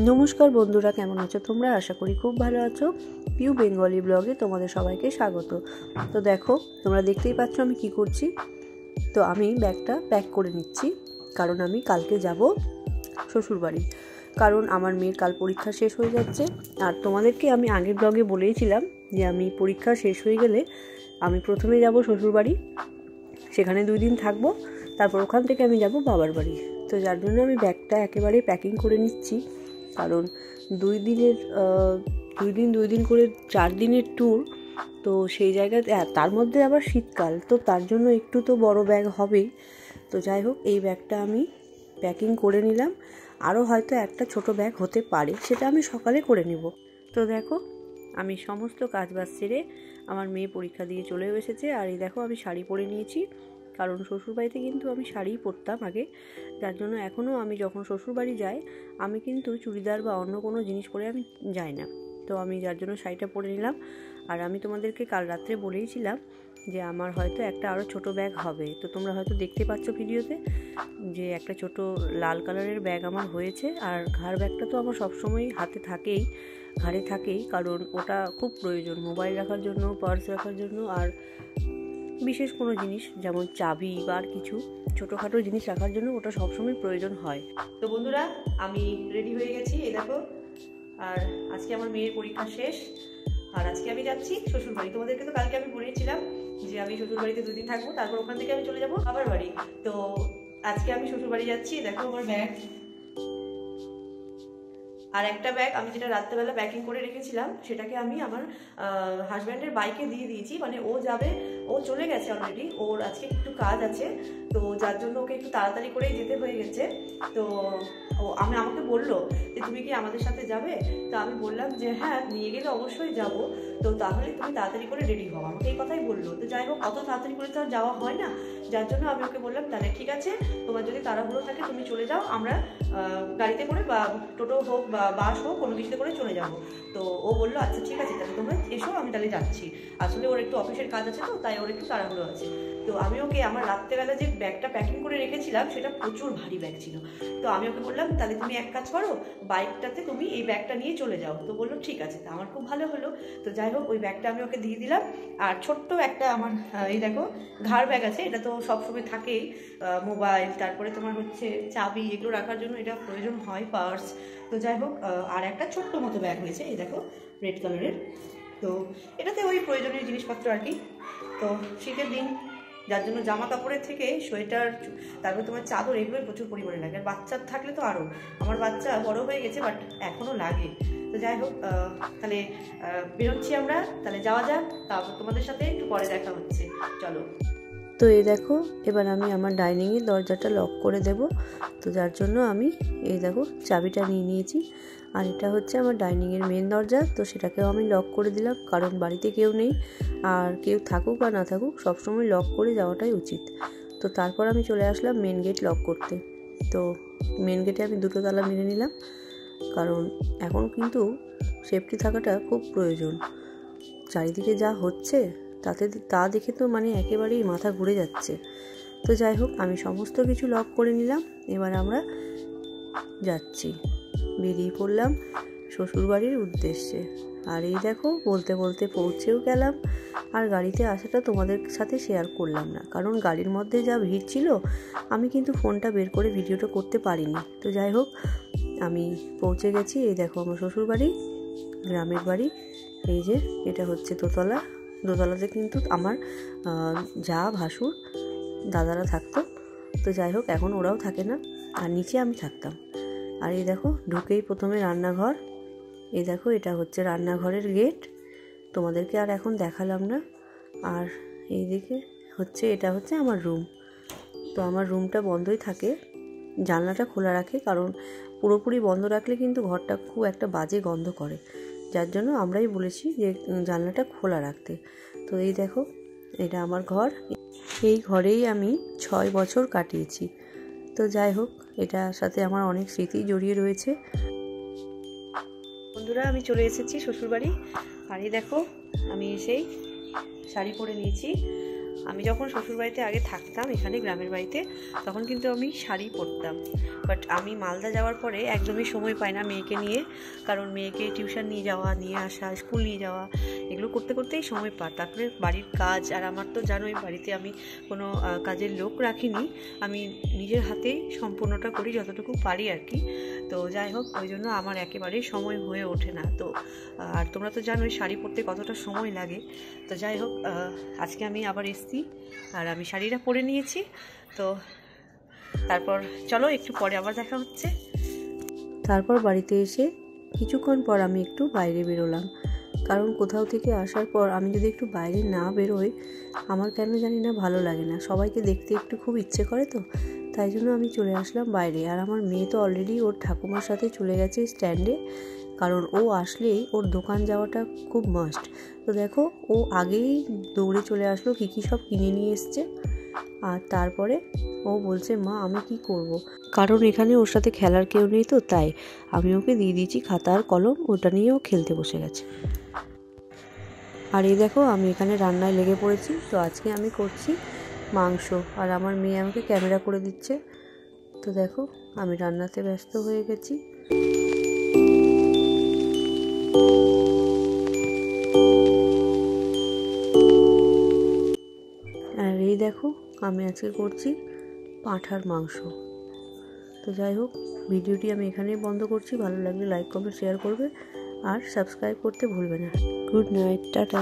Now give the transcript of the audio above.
নমস্কার বন্ধুরা, কেমন আছো তোমরা? আশা করি খুব ভালো আছো। পিউ বেঙ্গলি ব্লগে তোমাদের সবাইকে স্বাগত। তো দেখো, তোমরা দেখতেই পাচ্ছ আমি কি করছি। তো আমি ব্যাগটা প্যাক করে নিচ্ছি, কারণ আমি কালকে যাব শ্বশুরবাড়ি। কারণ আমার মেয়ের কাল পরীক্ষা শেষ হয়ে যাচ্ছে। আর তোমাদেরকে আমি আগের ব্লগে বলেইছিলাম যে আমি পরীক্ষা শেষ হয়ে গেলে আমি প্রথমে যাব শ্বশুরবাড়ি, সেখানে 2 দিন থাকবো, তারপর ওখান থেকে আমি যাব বাবার বাড়ি। তো যার জন্য আমি ব্যাগটা একেবারে প্যাকিং করে নিচ্ছি, কারণ 2 দিন করে 4 দিনের ট্যুর। তো সেই জায়গাতে তার মধ্যে আবার শীতকাল, তো তার জন্য একটু তো বড় ব্যাগ হবেই। তো যাই হোক, এই ব্যাগটা আমি প্যাকিং করে নিলাম। আরও হয়তো একটা ছোট ব্যাগ হতে পারে, সেটা আমি সকালে করে নেব। তো দেখো, আমি সমস্ত কাজবাজ সেরে আমার মেয়ে পরীক্ষা দিয়ে চলে এসেছে। আর এই দেখো, আমি শাড়ি পরে নিয়েছি, কারণ শ্বশুরবাড়িতে কিন্তু আমি শাড়িই পরতাম আগে। যার জন্য এখনও আমি যখন শ্বশুরবাড়ি যাই, আমি কিন্তু চুড়িদার বা অন্য কোনো জিনিস পরে আমি যাই না। তো আমি যার জন্য শাড়িটা পরে নিলাম। আর আমি তোমাদেরকে কাল রাত্রে বলেইছিলাম যে আমার হয়তো একটা আরও ছোট ব্যাগ হবে। তো তোমরা হয়তো দেখতে পাচ্ছ ভিডিওতে যে একটা ছোট লাল কালারের ব্যাগ আমার হয়েছে। আর ঘাড় ব্যাগটা তো আমার সবসময় হাতে থাকেই, ঘাড়ে থাকেই, কারণ ওটা খুব প্রয়োজন মোবাইল রাখার জন্য, পার্স রাখার জন্য, আর বিশেষ কোনো জিনিস যেমন চাবি বা আর কিছু ছোটোখাটো জিনিস রাখার জন্য ওটা সবসময় প্রয়োজন হয়। তো বন্ধুরা, আমি রেডি হয়ে গেছি, এই দেখো। আর আজকে আমার মেয়ের পরীক্ষা শেষ, আর আজকে আমি যাচ্ছি শ্বশুরবাড়ি। তোমাদেরকে তো কালকে আমি বলেছিলাম যে আমি শ্বশুরবাড়িতে 2 দিন থাকবো, তারপর ওখান থেকে আমি চলে যাবো বাবার বাড়ি। তো আজকে আমি শ্বশুরবাড়ি যাচ্ছি। দেখো আমার ব্যাগ, আর একটা ব্যাগ আমি যেটা রাত্রেবেলা প্যাকিং করে রেখেছিলাম, সেটাকে আমি আমার হাজব্যান্ডের বাইকে দিয়ে দিয়েছি। মানে ও যাবে, ও চলে গেছে অলরেডি, ওর আজকে একটু কাজ আছে, তো যার জন্য ওকে একটু তাড়াতাড়ি করেই যেতে হয়ে গেছে। তো আমাকে বললো যে তুমি কি আমাদের সাথে যাবে? তো আমি বললাম যে হ্যাঁ, নিয়ে গেলে অবশ্যই যাব। তো তাহলে তুমি তাড়াতাড়ি করে রেডি হও, আমাকে এই কথাই বললো। তো যাই হোক, অত তাড়াতাড়ি করে তো আর যাওয়া হয় না, যার জন্য আমি ওকে বললাম তাহলে ঠিক আছে, তোমার যদি তাড়াহুড়ো থাকে তুমি চলে যাও, আমরা গাড়িতে করে বা টোটো হোক বা বাস হোক কোনো কিছুতে করে চলে যাব। তো ও বললো আচ্ছা ঠিক আছে, তাহলে তোমরা এসো, আমি তাহলে যাচ্ছি। আসলে ওর একটু অফিসের কাজ আছে, তো তাই ওর একটু তাড়াহুড়ো আছে। তো আমি ওকে আমার রাত্রেবেলা যে ব্যাগটা প্যাকিং করে রেখেছিলাম, সেটা প্রচুর ভারী ব্যাগ ছিল। তো আমি ওকে বললাম তাহলে তুমি এক কাজ করো, বাইকটাতে তুমি এই ব্যাগটা নিয়ে চলে যাও। তো বললো ঠিক আছে। তা আমার খুব ভালো হলো। তো যাই হোক, ওই ব্যাগটা আমি ওকে দিয়ে দিলাম। আর ছোট্ট একটা আমার এই দেখো ঘাড় ব্যাগ আছে, এটা তো সবসময় থাকেই, মোবাইল, তারপরে তোমার হচ্ছে চাবি, এগুলো রাখার জন্য এটা প্রয়োজন হয়, পার্স। তো যাই হোক, আর একটা ছোট্ট মতো ব্যাগ হয়েছে, এই দেখো রেড কালারের। তো এটাতে ওই প্রয়োজনীয় জিনিসপত্র আর কি। তো শীতের দিন, যার জন্য জামা কাপড়ের থেকে সোয়েটার, তারপরে তোমার চাদর, এগুলোই প্রচুর পরিমাণে লাগে। আর বাচ্চা থাকলে তো আরও, আমার বাচ্চা বড় হয়ে গেছে বাট এখনও লাগে। তো যাই হোক, তাহলে বেরোচ্ছি আমরা, তাহলে যাওয়া যাক। তারপর তোমাদের সাথে একটু পরে দেখা হচ্ছে, চলো। তো এই দেখো, এবার আমি আমার ডাইনিংয়ের দরজাটা লক করে দেব। তো যার জন্য আমি এই দেখো চাবিটা নিয়ে নিয়েছি। আর এটা হচ্ছে আমার ডাইনিংয়ের মেন দরজা, তো সেটাকেও আমি লক করে দিলাম, কারণ বাড়িতে কেউ নেই। আর কেউ থাকুক বা না থাকুক, সবসময় লক করে যাওয়াটাই উচিত। তো তারপর আমি চলে আসলাম মেন গেট লক করতে। তো মেন গেটে আমি 2টো তালা মেরে নিলাম, কারণ এখন কিন্তু সেফটি থাকাটা খুব প্রয়োজন। চারিদিকে যা হচ্ছে তা দেখে তো মানে একেবারেই মাথা ঘুরে যাচ্ছে। তো যাই হোক, আমি সমস্ত কিছু লক করে নিলাম। এবার আমরা যাচ্ছি, বেরিয়ে পড়লাম শ্বশুরবাড়ির উদ্দেশ্যে। আর এই দেখো, বলতে বলতে পৌঁছেও গেলাম। আর গাড়িতে আসাটা তোমাদের সাথে শেয়ার করলাম না, কারণ গাড়ির মধ্যে যা ভিড় ছিল, আমি কিন্তু ফোনটা বের করে ভিডিওটা করতে পারিনি। তো যাই হোক, আমি পৌঁছে গেছি। এই দেখো আমার শ্বশুরবাড়ি, গ্রামের বাড়ি। এই যে এটা হচ্ছে দোতলা। দোতলাতে কিন্তু আমার যা ভাসুর দাদারা থাকতো। তো যাই হোক, এখন ওরাও থাকে না, আর নিচে আমি থাকতাম। আর এই দেখো, ঢুকেই প্রথমে রান্নাঘর। এই দেখো, এটা হচ্ছে রান্নাঘরের গেট, তোমাদেরকে আর এখন দেখালাম না। আর এইদিকে হচ্ছে, এটা হচ্ছে আমার রুম। তো আমার রুমটা বন্ধই থাকে, জানলাটা খোলা রাখে, কারণ পুরোপুরি বন্ধ রাখলে কিন্তু ঘরটা খুব একটা বাজে গন্ধ করে, যার জন্য আমরাই বলেছি যে জানলাটা খোলা রাখতে। তো এই দেখো, এটা আমার ঘর। এই ঘরেই আমি 6 বছর কাটিয়েছি। তো যাই হোক, এটার সাথে আমার অনেক স্মৃতি জড়িয়ে রয়েছে। বন্ধুরা, আমি চলে এসেছি শ্বশুরবাড়ি। আর এই দেখো, আমি এসেই শাড়ি পরে নিয়েছি। আমি যখন শ্বশুরবাড়িতে আগে থাকতাম এখানে গ্রামের বাড়িতে, তখন কিন্তু আমি শাড়ি পরতাম। বাট আমি মালদা যাওয়ার পরে একদমই সময় পাই না মেয়েকে নিয়ে, কারণ মেয়েকে টিউশন নিয়ে যাওয়া, নিয়ে আসা, স্কুল নিয়ে যাওয়া, এগুলো করতে করতেই সময় পাই। তারপরে বাড়ির কাজ, আর আমার তো জানোই বাড়িতে আমি কোনো কাজের লোক রাখিনি, আমি নিজের হাতেই সম্পূর্ণটা করি যতটুকু পারি আর কি। তো যাই হোক, ওই জন্য আমার একেবারেই সময় হয়ে ওঠে না। তো আর তোমরা তো জানোই শাড়ি পরতে কতটা সময় লাগে। তো যাই হোক, আজকে আমি আবার এসছি আর আমি শাড়িটা পরে নিয়েছি। তো তারপর চলো একটু পরে আবার দেখা হচ্ছে। তারপর বাড়িতে এসে কিছুক্ষণ পর আমি একটু বাইরে বেরোলাম, কারণ কোথাও থেকে আসার পর আমি যদি একটু বাইরে না বেরোই আমার কেন জানি না ভালো লাগে না, সবাইকে দেখতে একটু খুব ইচ্ছে করে। তো তাই জন্য আমি চলে আসলাম বাইরে। আর আমার মেয়ে তো অলরেডি ওর ঠাকুমার সাথে চলে গেছে স্ট্যান্ডে, কারণ ও আসলেই ওর দোকান যাওয়াটা খুব মাস্ট। তো দেখো, ও আগেই দৌড়ে চলে আসলো, কী কী সব কিনে নিয়ে এসছে। আর তারপরে ও বলছে, মা আমি কি করব, কারণ এখানে ওর সাথে খেলার কেউ নেই, তো তাই আমি ওকে দিয়ে দিয়েছি খাতা আর কলম, ওটা নিয়ে ও খেলতে বসে গেছে। আর এই দেখো, আমি এখানে রান্নায় লেগে পড়েছি। তো আজকে আমি করছি মাংস, আর আমার মেয়ে আমাকে ক্যামেরা করে দিচ্ছে। তো দেখো, আমি রান্নাতে ব্যস্ত হয়ে গেছি। আর এই দেখো, আমি আজকে করছি পাঁঠার মাংস। তো যাই হোক, ভিডিওটি আমি এখানেই বন্ধ করছি। ভালো লাগলে লাইক, কমেন্ট, শেয়ার করবে আর সাবস্ক্রাইব করতে ভুলবে না। Good night, tata.